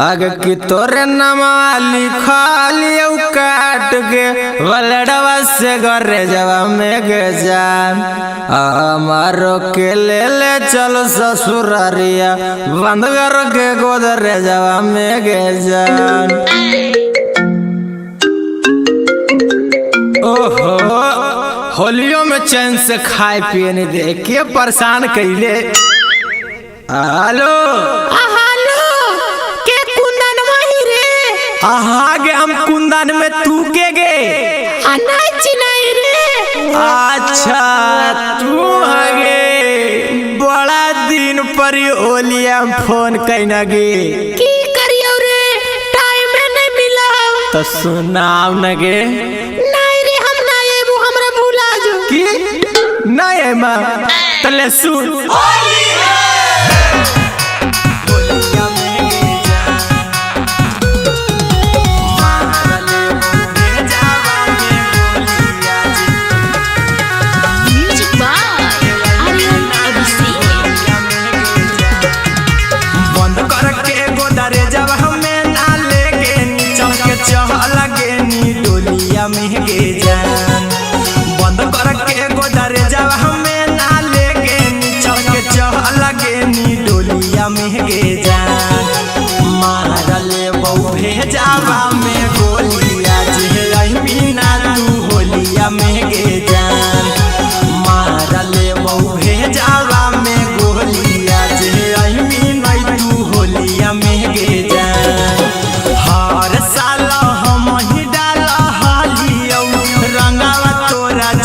आगे की तोरे नामा लिखलियो काट के वलड़वा से घरे जवा में गे जान हमारो के ले चलो ससुरारिया बंद कर के गोदरे जवा में गे जान। ओहो होलियों में चैन से खाए पिए नहीं दे के परेशान कैले। हेलो आगे हम कुंदन में तू के गे नहीं रे। अच्छा तू आगे बड़ा दिन पर ओलिया फोन कैना गे की करियो रे टाइम नहीं मिला तो सुनाव न गे। नहीं रे हम नहीं एबो हमरा भूला जो की नहीं है मां तले सुन बंद करके गोदरे जब हमें ना लेके चल के चलगे नी डोलिया में गे जान मारले बहु भेजावा में गोलिया जे मीना तू होलिया में गे जान मारले बहु भेजावा में गोलिया जे मीना तू होलिया में गे जान। हर साल हम ही डाला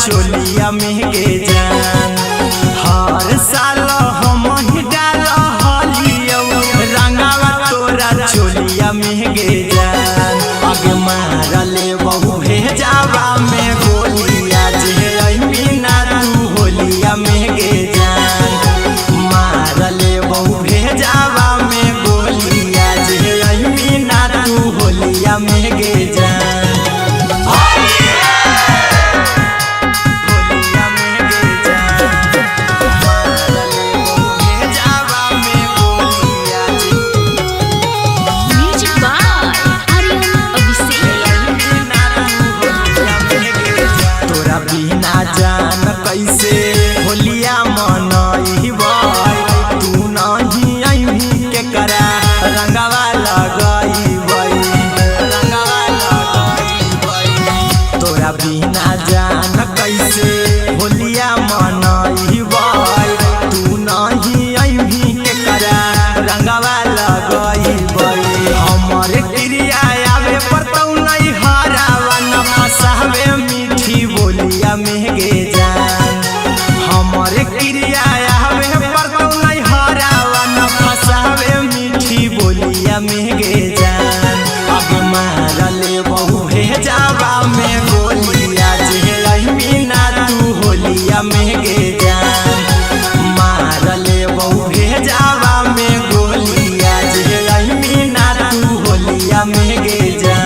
चोलिया में गे जान हर साल हम ही डाल हलियो रंगावा तोरा चोलिया में गे जान आगे मारले बहु भेजावा में गोलिया जे मीना तू होलिया में गे जान मारले बहु भेजावा में गोलिया जे मीना तू होलिया में गे जान। जान कैसे होलिया मनई तू नहीं अभी के करा रंगवा लगई तोरा बिना जान कैसे होलिया मनई तू नहीं अभी के करा रंगवा लगई हमरे क्रिया आवे पर तू नहीं हरावा न फसावे मीठी बोलिया में गे जान हमारे क्रिया आवे पर तू नहीं हरावा न फसावे मीठी बोलिया में गे जान अब मारले बहु भेजावा में गोलिया जे मीना तू होलिया में गे जान मारले बहु भेजावा में गोलिया जे मीना तू होलिया में गे जान।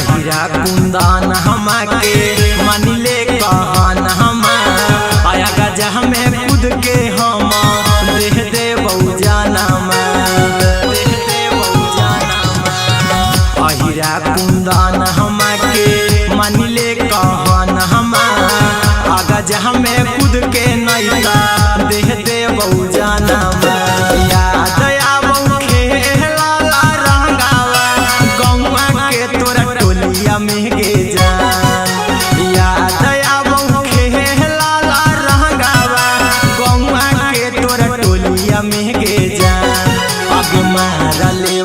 कुंदन हमाके मानिले कहन हम आया गजा हमें खुद के हम देह दे बहु जाना अहिरा कुंदन हमाके मानिले कहन हम आगज हमें खुद के नैता देह दे बहु जाना याद आवो खेला रंगावा गौवा के तोरा टोलिया में गे जान याद आवो खेला रंगावा गौवा के तोरा टोलिया में गे जान अब मारले